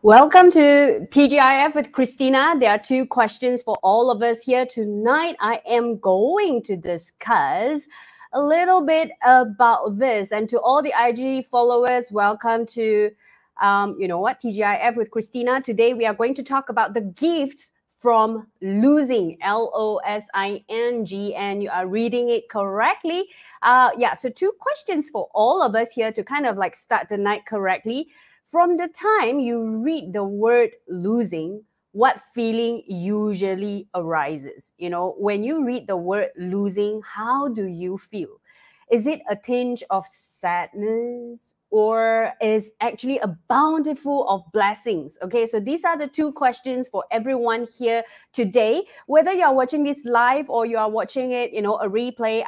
Welcome to TGIF with Christina. There are two questions for all of us here. Tonight, I am going to discuss a little bit about this. And to all the IG followers, welcome to, TGIF with Christina. Today, we are going to talk about the gifts from losing, LOSING, and you are reading it correctly. So two questions for all of us here to kind of like start the night correctly. From the time you read the word losing, what feeling usually arises? You know, when you read the word losing, how do you feel? Is it a tinge of sadness or is actually a bountiful of blessings? Okay, so these are the two questions for everyone here today. Whether you're watching this live or you are watching it, a replay,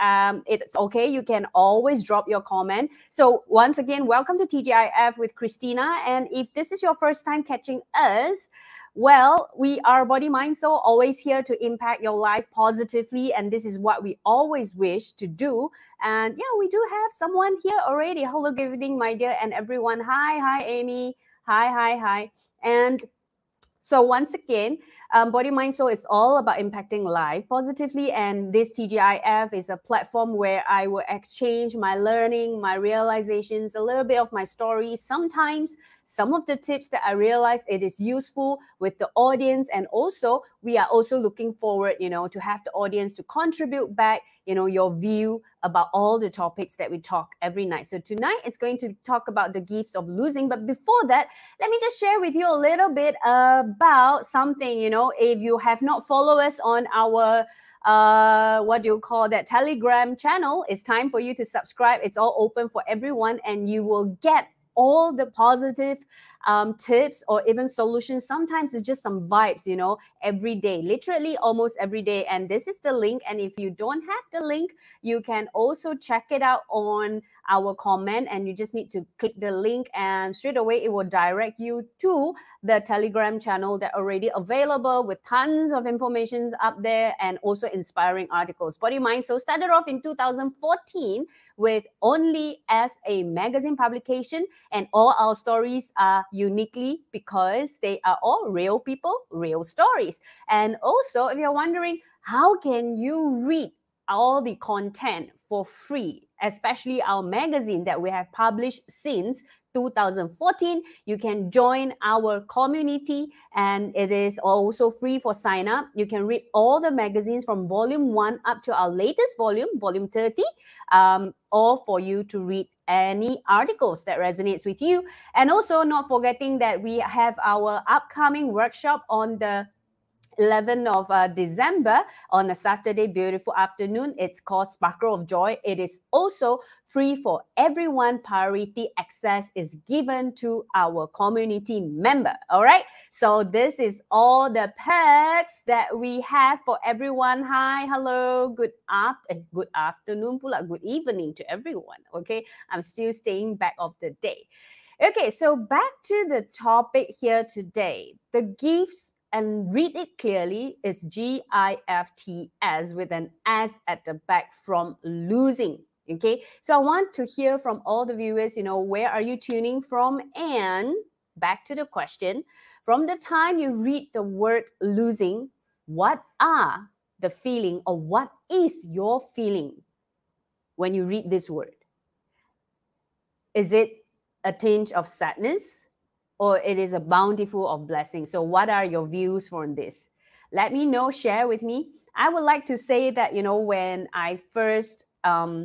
it's okay. You can always drop your comment. So once again, welcome to TGIF with Christina. And if this is your first time catching us, well, we are Body, Mind, Soul, always here to impact your life positively. And this is what we always wish to do. And yeah, we do have someone here already. Hello, good evening, my dear, and everyone. Hi, Amy. Hi. And so once again, Body, Mind, Soul is all about impacting life positively. And this TGIF is a platform where I will exchange my learning, my realizations, a little bit of my story. Sometimes some of the tips that I realized it is useful with the audience. And also, we are also looking forward, to have the audience to contribute back, your view about all the topics that we talk every night. So tonight, it's going to talk about the gifts of losing. But before that, let me just share with you a little bit about something, if you have not followed us on our Telegram channel, it's time for you to subscribe. It's all open for everyone and you will get all the positive tips or even solutions. Sometimes it's just some vibes, every day, literally almost every day. And this is the link. And if you don't have the link, you can also check it out on our comment, and you just need to click the link and straight away it will direct you to the Telegram channel that already available with tons of information up there and also inspiring articles. Body, Mind, Soul started off in 2014 with only as a magazine publication, and all our stories are uniquely because they are all real people, real stories. And also, if you're wondering, how can you read all the content for free, especially our magazine that we have published since 2014, you can join our community and it is also free for sign up. You can read all the magazines from volume 1 up to our latest volume, volume 30, or for you to read any articles that resonates with you. And also not forgetting that we have our upcoming workshop on the 11th of December on a Saturday, beautiful afternoon. It's called Sparkle of Joy. It is also free for everyone. Priority access is given to our community member. All right. So this is all the perks that we have for everyone. Hi, hello, good afternoon, pula, good evening to everyone. Okay. I'm still staying back of the day. Okay. So back to the topic here today, the gifts, and read it clearly, is GIFTS with an S at the back, from losing. Okay, so I want to hear from all the viewers, where are you tuning from? And back to the question, from the time you read the word losing, what are the feeling, or what is your feeling when you read this word? Is it a tinge of sadness, or it is a bountiful of blessings? So what are your views on this? Let me know, share with me. I would like to say that, when I first, prior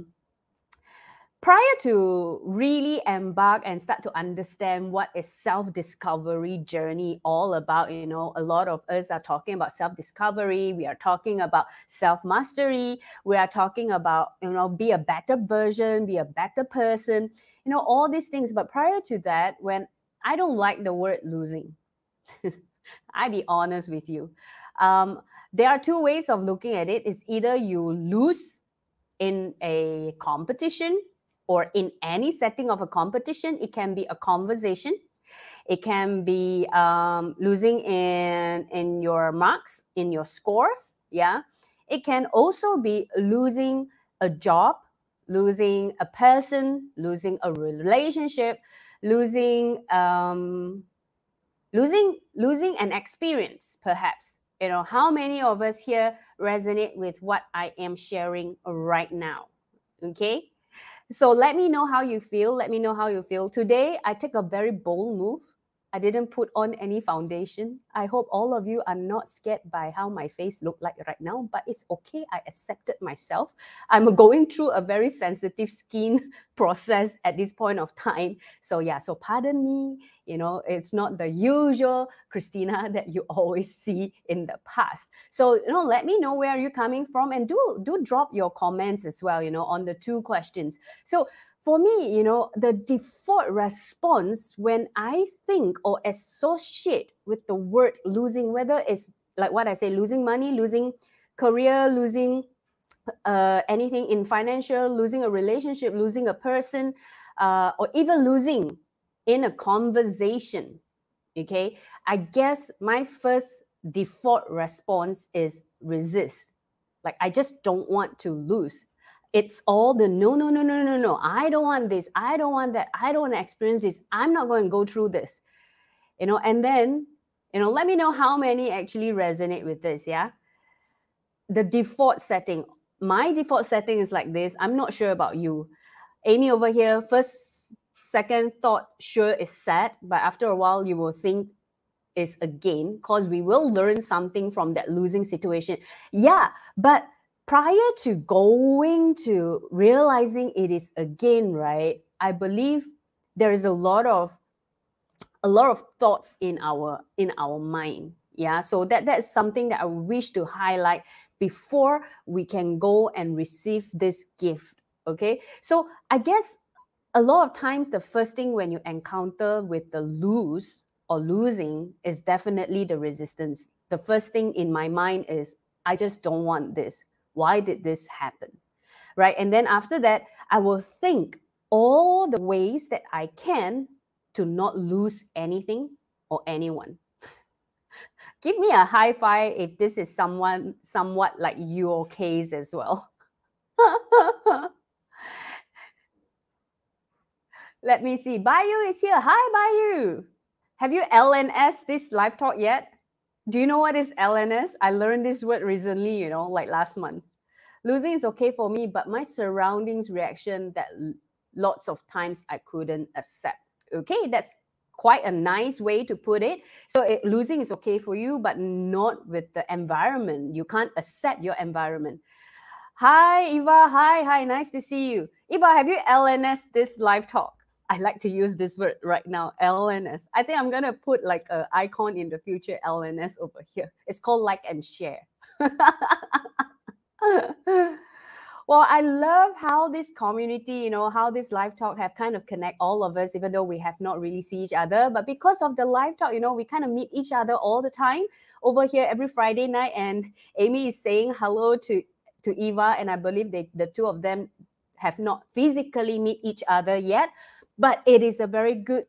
to really embark and start to understand what is self-discovery journey all about, a lot of us are talking about self-discovery. We are talking about self-mastery. We are talking about, be a better version, be a better person, all these things. But prior to that, when I don't like the word losing. I be honest with you. There are two ways of looking at it. It's either you lose in a competition or in any setting of a competition. It can be a conversation. It can be losing in your marks, in your scores. Yeah. It can also be losing a job, losing a person, losing a relationship, losing losing an experience, perhaps. How many of us here resonate with what I am sharing right now? Okay. So let me know how you feel. Let me know how you feel. Today, I took a very bold move. I didn't put on any foundation. I hope all of you are not scared by how my face look like right now, but it's okay. I accepted myself. I'm going through a very sensitive skin process at this point of time. So yeah, so pardon me. It's not the usual Christina that you always see in the past. So, let me know where you're coming from, and do drop your comments as well, on the two questions. So for me, the default response when I think or associate with the word losing, whether it's like what I say, losing money, losing career, losing anything in financial, losing a relationship, losing a person, or even losing in a conversation, okay, I guess my first default response is resist. Like, I just don't want to lose. It's all the no, no, no, no, no, no. I don't want this. I don't want that. I don't want to experience this. I'm not going to go through this. And then, let me know how many actually resonate with this. Yeah. The default setting. My default setting is like this. I'm not sure about you. Amy over here, second thought, sure, is sad. But after a while, you will think is a gain, because we will learn something from that losing situation. Yeah, but prior to going to realizing it is a gain, right? I believe there is a lot of thoughts in our mind. Yeah, so that's something that I wish to highlight before we can go and receive this gift. Okay, so I guess a lot of times the first thing when you encounter with the lose or losing is definitely the resistance. The first thing in my mind is, I just don't want this. Why did this happen? Right? And then after that, I will think all the ways that I can to not lose anything or anyone. Give me a high five if this is somewhat like your case as well. Let me see. Bayu is here. Hi, Bayu. Have you LNS this live talk yet? Do you know what is LNS? I learned this word recently, like last month. Losing is okay for me, but my surroundings reaction that lots of times I couldn't accept. Okay, that's quite a nice way to put it. So losing is okay for you, but not with the environment. You can't accept your environment. Hi, Eva. Hi. Nice to see you. Eva, have you LNS this live talk? I like to use this word right now, LNS. I think I'm going to put like an icon in the future, LNS over here. It's called like and share. Well, I love how this community, how this live talk have kind of connect all of us, even though we have not really see each other. But because of the live talk, we kind of meet each other all the time over here every Friday night. And Amy is saying hello to Eva, and I believe the two of them have not physically meet each other yet. But it is a very good,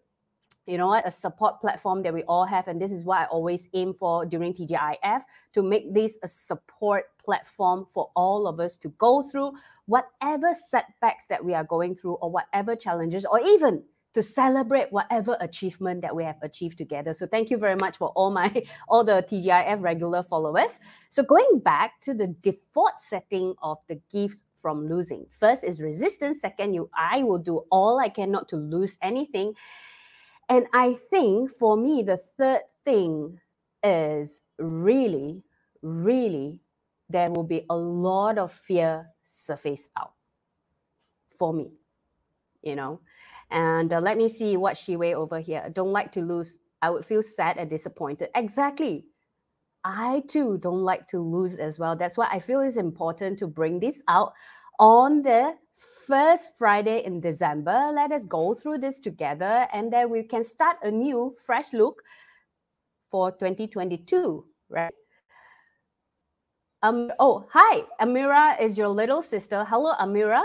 a support platform that we all have. And this is what I always aim for during TGIF, to make this a support platform for all of us to go through whatever setbacks that we are going through, or whatever challenges, or even to celebrate whatever achievement that we have achieved together. So thank you very much for all the TGIF regular followers. So going back to the default setting of the gift from losing. First is resistance. Second, I will do all I can not to lose anything. And I think for me, the third thing is really, really, there will be a lot of fear surface out for me, And let me see what she weigh over here. Don't like to lose. I would feel sad and disappointed. Exactly. I too don't like to lose as well. That's why I feel it's important to bring this out on the first Friday in December. Let us go through this together, and then we can start a new, fresh look for 2022, right? Hi, Amira is your little sister. Hello, Amira.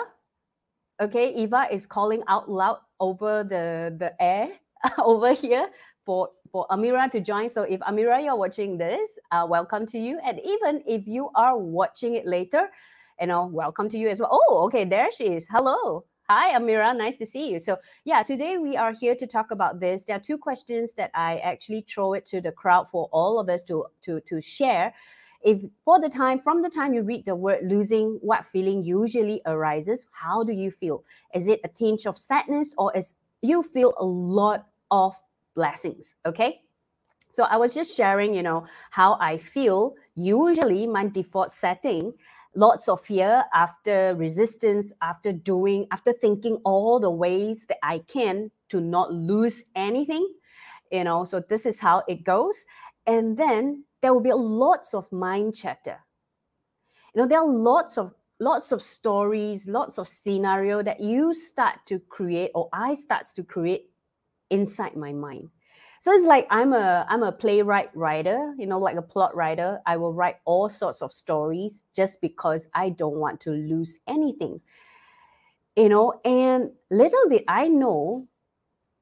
Okay, Eva is calling out loud over the air over here for Amira to join. So if Amira, you're watching this, welcome to you. And even if you are watching it later, welcome to you as well. Oh, okay, there she is. Hello. Hi, Amira. Nice to see you. So, yeah, today we are here to talk about this. There are two questions that I actually throw it to the crowd for all of us to share. If from the time you read the word losing, what feeling usually arises? How do you feel? Is it a tinge of sadness, or is you feel a lot of blessings? Okay. So I was just sharing, how I feel. Usually my default setting, lots of fear, after resistance, after thinking all the ways that I can to not lose anything, so this is how it goes. And then there will be lots of mind chatter. There are lots of stories, lots of scenario that you start to create, or I starts to create inside my mind. So it's like I'm a playwright writer, like a plot writer. I will write all sorts of stories just because I don't want to lose anything. And little did I know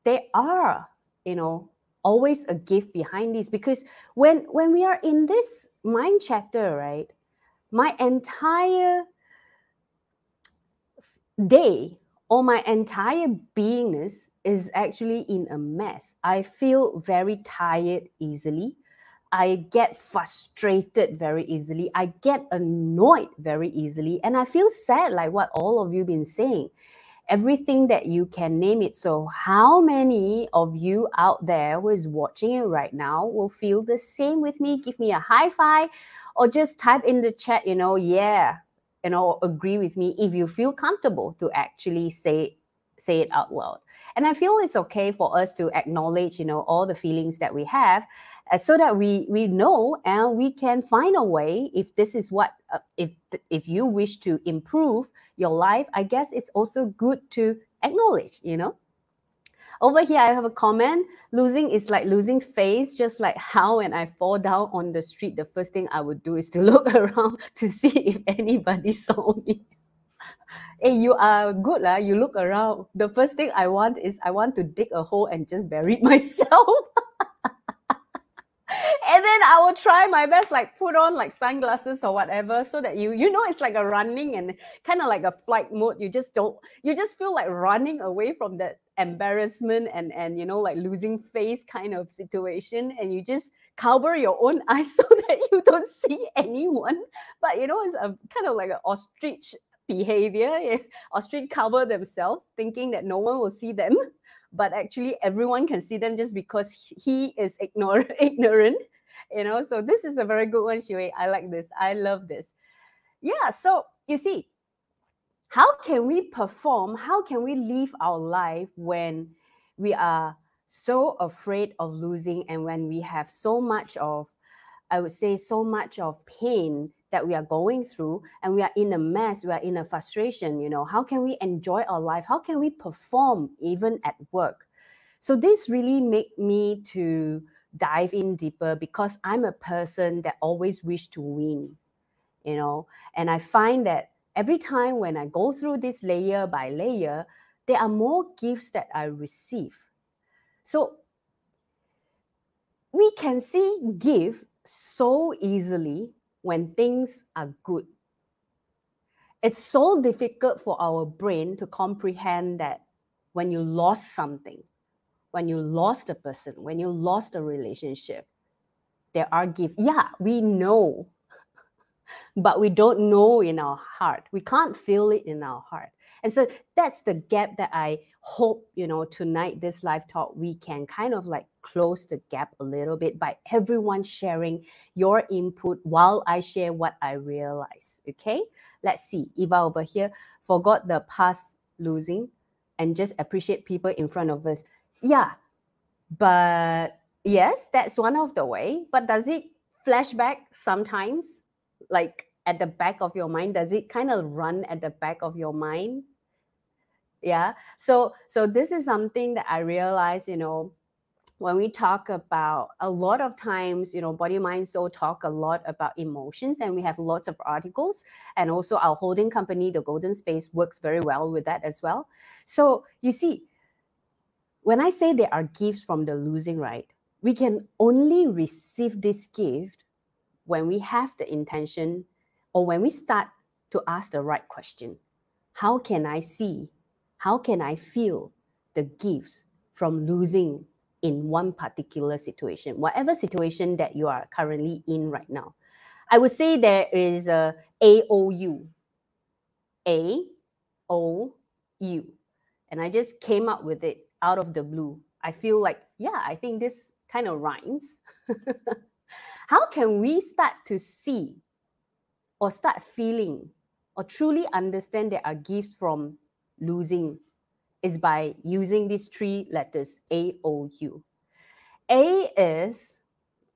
there are, always a gift behind this, because when we are in this mind chatter, right, my entire day or my entire beingness is actually in a mess. I feel very tired easily. I get frustrated very easily. I get annoyed very easily. And I feel sad, like what all of you been saying. Everything that you can name it. So how many of you out there who is watching it right now will feel the same with me? Give me a high five, or just type in the chat, yeah, agree with me if you feel comfortable to actually say it out loud. And I feel it's okay for us to acknowledge, all the feelings that we have, so that we know and we can find a way. If this is what, if you wish to improve your life, I guess it's also good to acknowledge, Over here, I have a comment. Losing is like losing face, just like how when I fall down on the street, the first thing I would do is to look around to see if anybody saw me. Hey, you are good, lah. You look around. The first thing I want to dig a hole and just bury myself. And then I will try my best, like put on like sunglasses or whatever, so that it's like a running and kind of like a flight mode. You just feel like running away from that embarrassment and like losing face kind of situation, and you just cover your own eyes so that you don't see anyone. But it's a kind of like an ostrich behavior. Ostrich cover themselves thinking that no one will see them, but actually everyone can see them just because he is ignorant. So this is a very good one, Shui. I like this. I love this. Yeah, so you see, how can we perform? How can we live our life when we are so afraid of losing, and when we have so much of, I would say, so much of pain that we are going through, and we are in a mess, we are in a frustration, how can we enjoy our life? How can we perform even at work? So this really made me to dive in deeper, because I'm a person that always wish to win, and I find that every time when I go through this layer by layer, there are more gifts that I receive. So we can see gift so easily when things are good. It's so difficult for our brain to comprehend that when you lost something, when you lost a person, when you lost a relationship, there are gifts. Yeah, we know, but we don't know in our heart. We can't feel it in our heart. And so that's the gap that I hope, tonight, this live talk, we can kind of like close the gap a little bit by everyone sharing your input while I share what I realize. Okay, let's see. Eva over here, forgot the past losing and just appreciate people in front of us. Yeah, but yes, that's one of the way. But does it flash back sometimes? Like at the back of your mind, does it kind of run at the back of your mind? Yeah. So this is something that I realize, when we talk about, a lot of times, Body Mind Soul talk a lot about emotions, and we have lots of articles, and also our holding company, the Golden Space, works very well with that as well. So you see, when I say there are gifts from the losing, right, we can only receive this gift when we have the intention, or when we start to ask the right question. How can I see how can I feel the gifts from losing in one particular situation, whatever situation that you are currently in right now. I would say there is a AOU. AOU. And I just came up with it out of the blue. I feel like, yeah, I think this kind of rhymes. How can we start to see or start feeling or truly understand there are gifts from losing is by using these three letters, AOU. A is,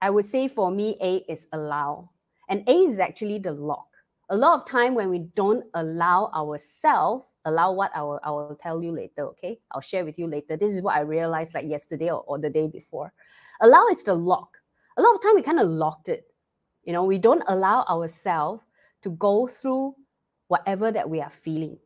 I would say for me, A is allow. And A is actually the lock. A lot of time when we don't allow ourselves, allow what I will tell you later, okay? I'll share with you later. This is what I realized like yesterday or the day before. Allow is the lock. A lot of time we kind of locked it. You know, we don't allow ourselves to go through whatever that we are feeling.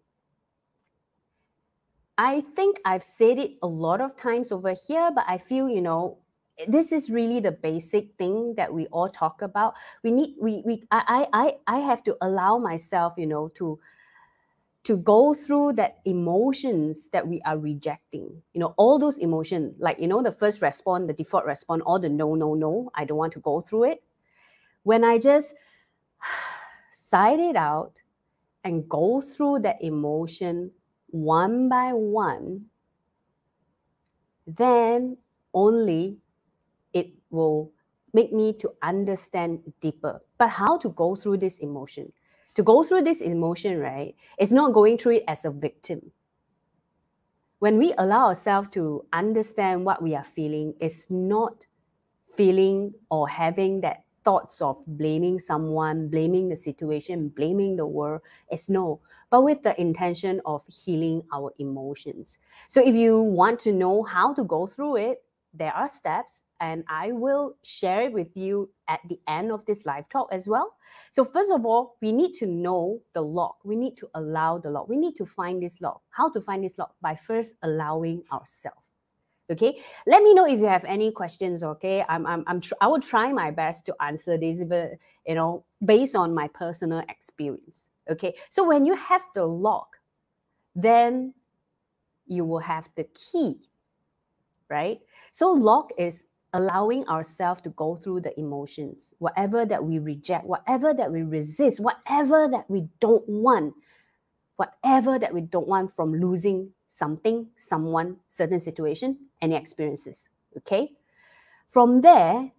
I think I've said it a lot of times over here, but I feel, you know, this is really the basic thing that we all talk about. I have to allow myself, you know, to go through that emotions that we are rejecting. You know, all those emotions, like, you know, the first response, the default response, all the no, I don't want to go through it. When I just sigh it out and go through that emotion one by one, then only it will make me to understand deeper. But how to go through this emotion? To go through this emotion, right, it's not going through it as a victim. When we allow ourselves to understand what we are feeling, it's not feeling or having that thoughts of blaming someone, blaming the situation, blaming the world. It's no, but with the intention of healing our emotions. So if you want to know how to go through it, there are steps, and I will share it with you at the end of this live talk as well. So first of all, we need to know the lock. We need to allow the lock. We need to find this lock. How to find this lock? By first allowing ourselves. Okay, let me know if you have any questions. Okay, I will try my best to answer this, you know, based on my personal experience. Okay, so when you have the lock, then you will have the key, right? So lock is allowing ourselves to go through the emotions, whatever that we reject, whatever that we resist, whatever that we don't want, from losing something, someone, certain situation, any experiences, okay? From there,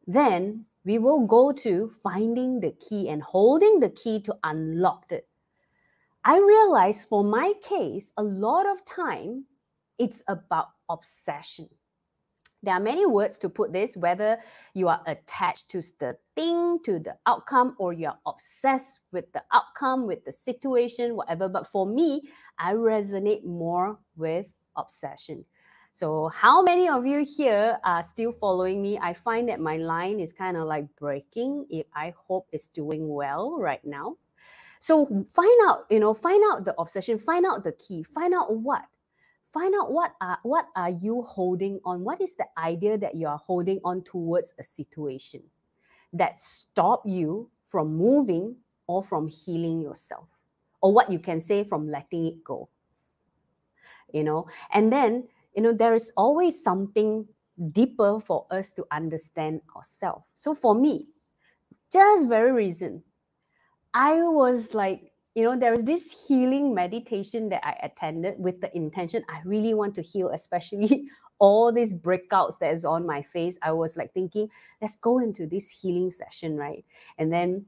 then we will go to finding the key and holding the key to unlock it. I realize for my case, a lot of time, it's about obsession. There are many words to put this, whether you are attached to the thing, to the outcome, or you are obsessed with the outcome, with the situation, whatever. But for me, I resonate more with obsession. So how many of you here are still following me? I find that my line is kind of like breaking. I hope it's doing well right now. So find out the obsession, find out the key, find out what are you holding on? What is the idea that you are holding on towards a situation that stop you from moving or from healing yourself? Or what you can say from letting it go. You know, and then, you know, there is always something deeper for us to understand ourselves. So for me, just very reason, I was like, you know, there was this healing meditation that I attended with the intention, I really want to heal, especially all these breakouts that is on my face. I was like thinking, let's go into this healing session, right? And then,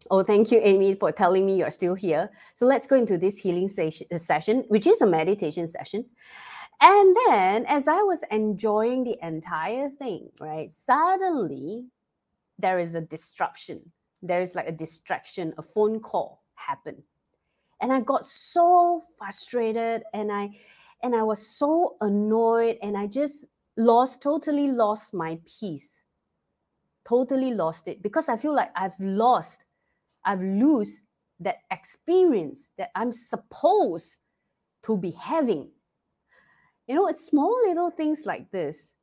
oh, thank you, Amy, for telling me you're still here. So let's go into this healing session, which is a meditation session. And then as I was enjoying the entire thing, right, suddenly there is a disruption. There is like a distraction, a phone call happened. And I got so frustrated and I was so annoyed, and I just totally lost my peace. Totally lost it, because I feel like I've lost that experience that I'm supposed to be having. You know, it's small little things like this.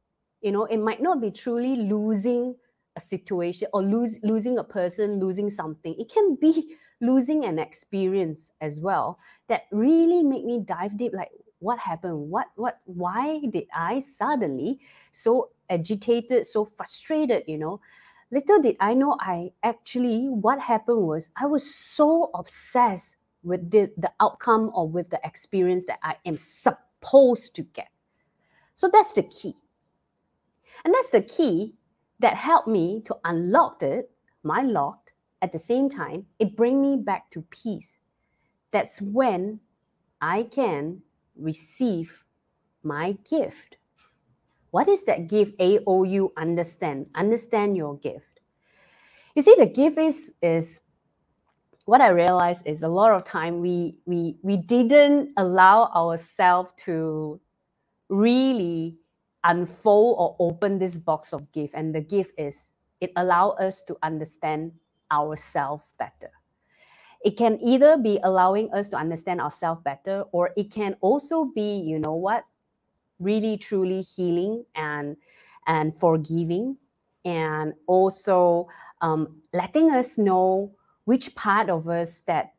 You know, it might not be truly losing a situation or losing a person, losing something. It can be losing an experience as well that really made me dive deep. Like, what happened? Why did I suddenly so agitated, so frustrated, you know? Little did I know, what happened was I was so obsessed with the outcome or with the experience that I am supposed to get. So that's the key. And that's the key that helped me to unlock my lock. At the same time, it bring me back to peace. That's when I can receive my gift. What is that gift? AOU, understand. Understand your gift. You see, the gift is what I realized is a lot of time we didn't allow ourselves to really unfold or open this box of gift. And the gift is, it allows us to understand ourselves better. It can either be allowing us to understand ourselves better, or it can also be, you know what, really truly healing and forgiving, and also letting us know which part of us that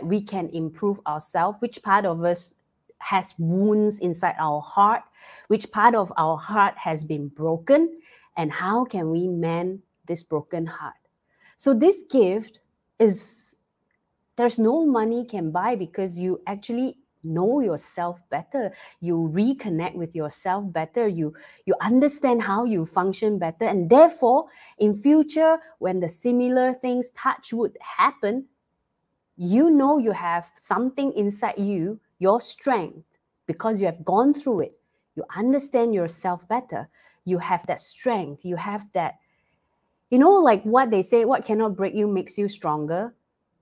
we can improve ourselves, which part of us has wounds inside our heart, which part of our heart has been broken, and how can we mend this broken heart. So this gift is, there's no money can buy, because you actually know yourself better. You reconnect with yourself better. You understand how you function better. And therefore, in future, when the similar things, touch wood, happen, you know you have something inside you, your strength, because you have gone through it. You understand yourself better. You have that strength. You have that, you know, like what they say, what cannot break you makes you stronger.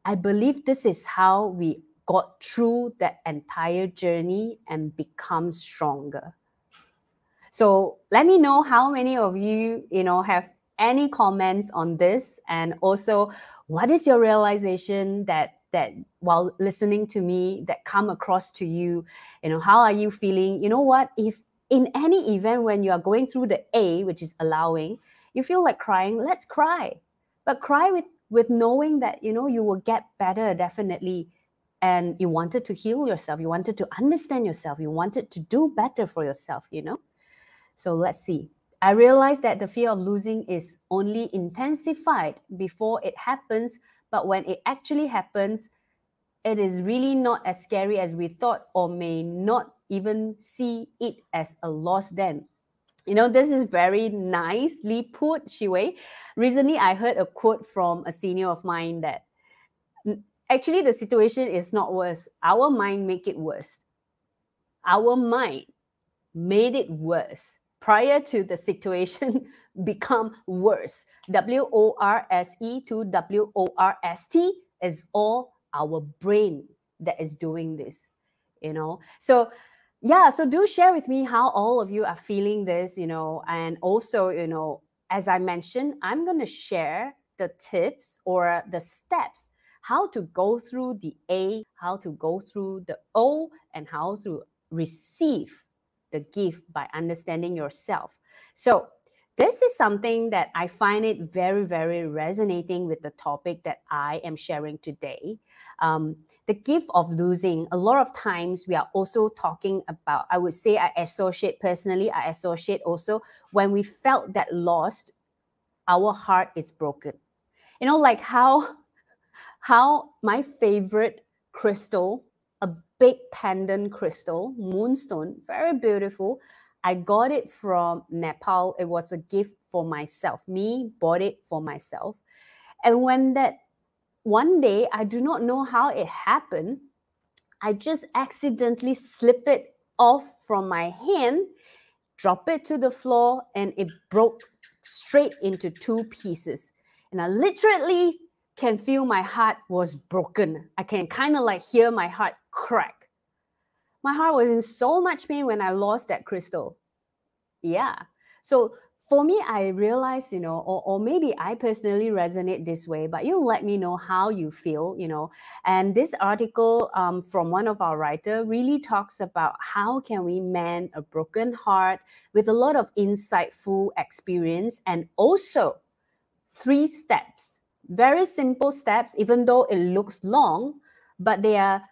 I believe this is how we got through that entire journey and become stronger. So let me know how many of you, you know, have any comments on this, and also what is your realization that while listening to me that come across to you, you know, how are you feeling? You know what, if in any event when you are going through the A, which is allowing, you feel like crying, let's cry, but cry with knowing that, you know, you will get better definitely. And you wanted to heal yourself, you wanted to understand yourself, you wanted to do better for yourself, you know. So let's see. I realized that the fear of losing is only intensified before it happens, but when it actually happens, it is really not as scary as we thought, or may not even see it as a loss then. You know, this is very nicely put, Shiwei. Recently, I heard a quote from a senior of mine that actually the situation is not worse. Our mind make it worse. Our mind made it worse prior to the situation become worse. WORSE to WORST is all our brain that is doing this, you know. So yeah, so do share with me how all of you are feeling this, you know. And also, you know, as I mentioned, I'm going to share the tips or the steps how to go through the A, how to go through the O, and how to receive the gift by understanding yourself. So this is something that I find it very, very resonating with the topic that I am sharing today. The gift of losing. A lot of times we are also talking about, I would say I associate also when we felt that lost, our heart is broken. You know, like how my favorite crystal, a big pendant crystal, moonstone, very beautiful. I got it from Nepal. It was a gift for myself. Me bought it for myself. And when that one day, I do not know how it happened, I just accidentally slip it off from my hand, drop it to the floor, and it broke straight into two pieces. And I literally can feel my heart was broken. I can kind of like hear my heart crack. My heart was in so much pain when I lost that crystal. Yeah. So for me, I realized, you know, or maybe I personally resonate this way, but you let me know how you feel, you know. And this article from one of our writers really talks about how can we mend a broken heart with a lot of insightful experience, and also 3 steps Very simple steps, even though it looks long, but they are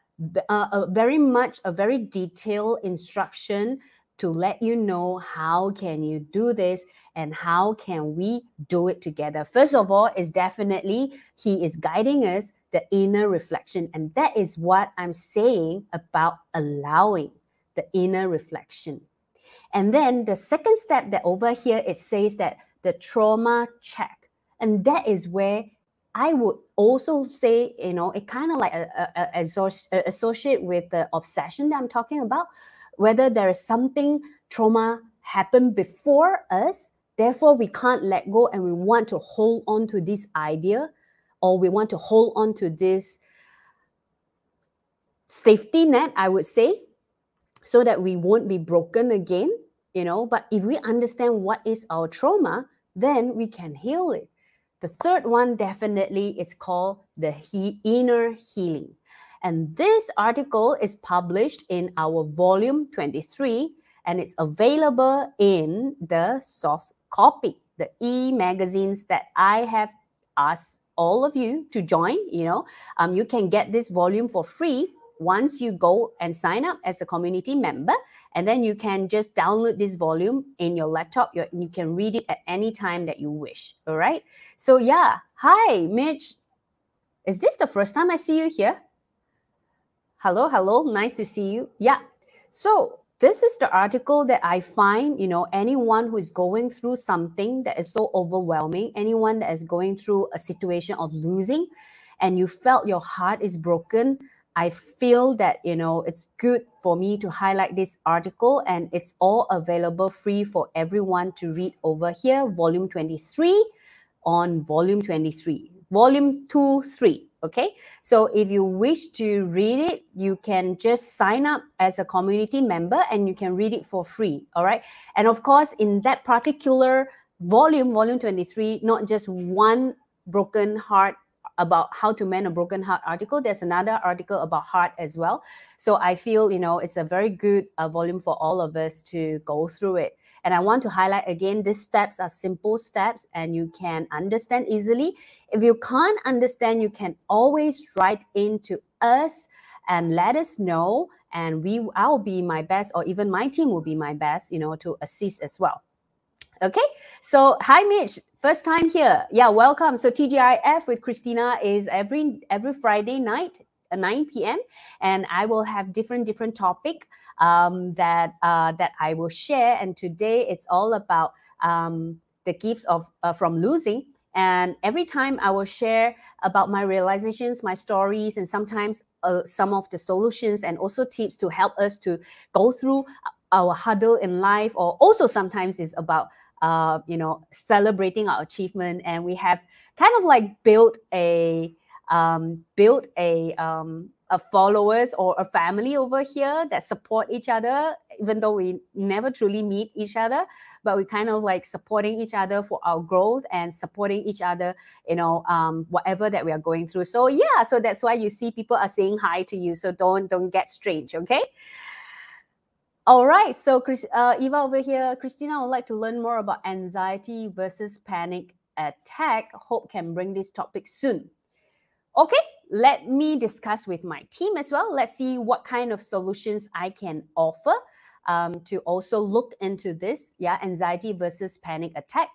very much a very detailed instruction to let you know how can you do this and how can we do it together. First of all, is definitely he is guiding us the inner reflection, and that is what I'm saying about allowing the inner reflection. And then the second step that over here, it says that the trauma check. And that is where I would also say, it kind of like associate with the obsession that I'm talking about, whether there is something trauma happened before us, therefore we can't let go and we want to hold on to this idea, or we want to hold on to this safety net, I would say, so that we won't be broken again, but if we understand what is our trauma, then we can heal it. The third one definitely is called the inner healing. And this article is published in our volume 23, and it's available in the soft copy, the e-magazines that I have asked all of you to join. You can get this volume for free once you go and sign up as a community member, and then you can just download this volume in your laptop. You can read it at any time that you wish. All right. So yeah, hi, Mitch. Is this the first time I see you here? Hello. Nice to see you. Yeah. So this is the article that I find, anyone who is going through something that is so overwhelming, anyone that is going through a situation of losing, and you felt your heart is broken, I feel that, it's good for me to highlight this article, and it's all available free for everyone to read over here, volume 23 on volume 23, volume 2-3. Okay, so if you wish to read it, you can just sign up as a community member and you can read it for free. All right. And of course, in that particular volume 23, not just one broken heart about how to mend a broken heart article, there's another article about heart as well. So I feel, it's a very good volume for all of us to go through it. And I want to highlight again, these steps are simple steps and you can understand easily. If you can't understand, you can always write into us and let us know, and I'll be my best, or even my team will be my best, to assist as well. Okay, so hi Mitch, first time here. Yeah, welcome. So TGIF with Christina is every Friday night at 9 p.m. and I will have different topic that I will share. And today it's all about the gifts of from losing. And every time I will share about my realizations, my stories, and sometimes some of the solutions and also tips to help us to go through our hurdle in life, or also sometimes it's about celebrating our achievement. And we have kind of like built a followers or a family over here that support each other, even though we never truly meet each other, but we kind of like supporting each other for our growth and supporting each other, whatever that we are going through. So yeah, so that's why you see people are saying hi to you. So don't get strange, okay? All right, so Eva over here, Christina would like to learn more about anxiety versus panic attack. Hope can bring this topic soon. Okay, let me discuss with my team as well. Let's see what kind of solutions I can offer to also look into this. Yeah, anxiety versus panic attack.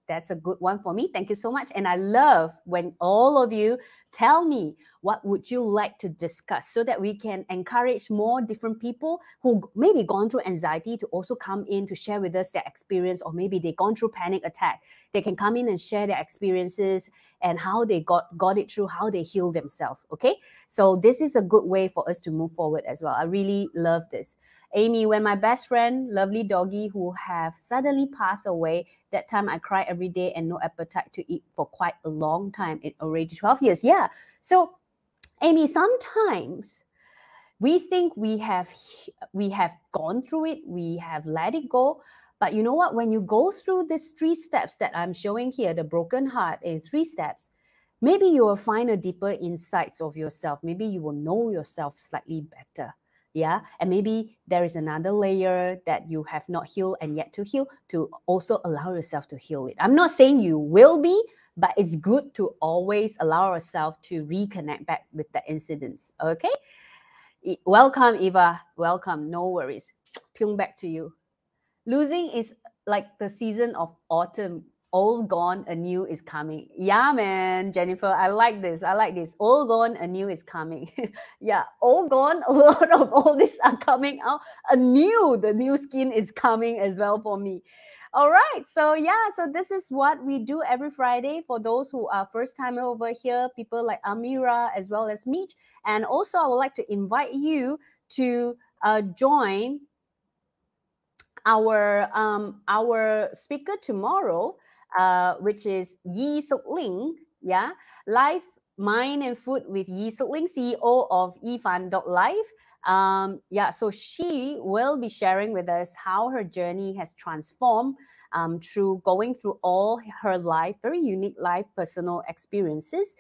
That's a good one for me. Thank you so much. And I love when all of you tell me what would you like to discuss, so that we can encourage more different people who maybe gone through anxiety to also come in to share with us their experience, or maybe they gone through panic attack. They can come in and share their experiences and how they got it through, how they healed themselves. Okay, so this is a good way for us to move forward as well. I really love this. Amy, when my best friend, lovely doggy who have suddenly passed away, that time I cry every day and no appetite to eat for quite a long time. It already 12 years. Yeah. So Amy, sometimes we think we have gone through it, we have let it go. But you know what? When you go through these 3 steps that I'm showing here, the broken heart in 3 steps, maybe you will find a deeper insights of yourself. Maybe you will know yourself slightly better. Yeah, and maybe there is another layer that you have not healed and yet to heal, to also allow yourself to heal it. I'm not saying you will be, but it's good to always allow ourselves to reconnect back with the incidents. Okay. Welcome, Eva. Welcome. No worries. Pyong, back to you. Losing is like the season of autumn. Old gone, a new is coming. Yeah, man, Jennifer, I like this. I like this. Old gone, a new is coming. Yeah, old gone, a lot of all this are coming out. The new skin is coming as well for me. All right, so yeah, so this is what we do every Friday for those who are first time over here, people like Amira as well as Meech. And also, I would like to invite you to join our speaker tomorrow, which is Yi Sok Ling, yeah, Life, Mind and Food with Yi Sok Ling, CEO of Ifan.life. Yeah, so she will be sharing with us how her journey has transformed through going through all her life, very unique life, personal experiences.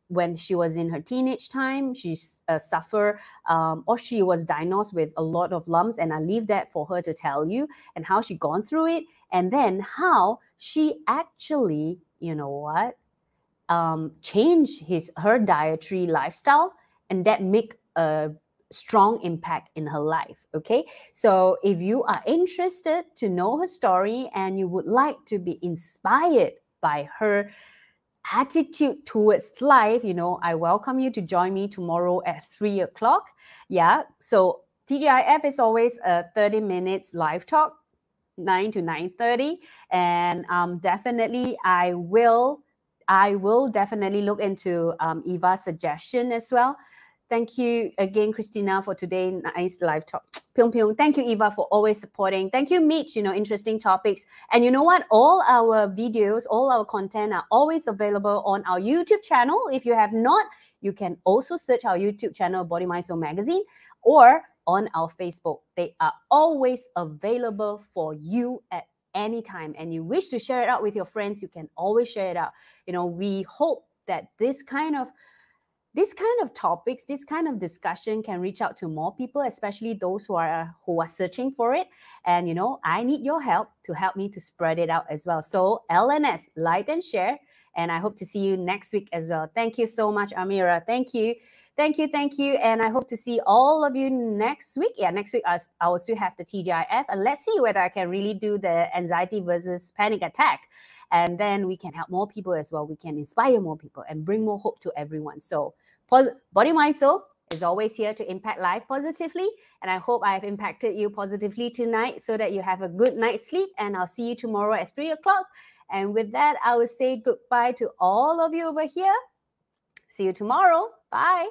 When she was in her teenage time, she suffered or she was diagnosed with a lot of lumps, and I leave that for her to tell you, and how she gone through it, and then how she actually, you know what, changed her dietary lifestyle, and that make a strong impact in her life. Okay, so if you are interested to know her story and you would like to be inspired by her attitude towards life, I welcome you to join me tomorrow at 3 o'clock. Yeah, so TGIF is always a 30 minutes live talk, 9 to 9:30, and definitely I will definitely look into Eva's suggestion as well. Thank you again, Christina, for today's nice live talk. Pyong Pyong. Thank you, Eva, for always supporting. Thank you, Meech, interesting topics. And you know what? All our videos, all our content are always available on our YouTube channel. If you have not, you can also search our YouTube channel, Body, Mind, Soul Magazine, or on our Facebook. They are always available for you at any time. And you wish to share it out with your friends, you can always share it out. We hope that this kind of topics, this kind of discussion can reach out to more people, especially those who are searching for it. And I need your help to help me to spread it out as well. So LNS, like and share. And I hope to see you next week as well. Thank you so much, Amira. Thank you. And I hope to see all of you next week. Yeah, next week I will still have the TGIF. And let's see whether I can really do the anxiety versus panic attack. And then we can help more people as well. We can inspire more people and bring more hope to everyone. So Body, Mind, Soul is always here to impact life positively. And I hope I have impacted you positively tonight so that you have a good night's sleep. And I'll see you tomorrow at 3 o'clock. And with that, I will say goodbye to all of you over here. See you tomorrow. Bye.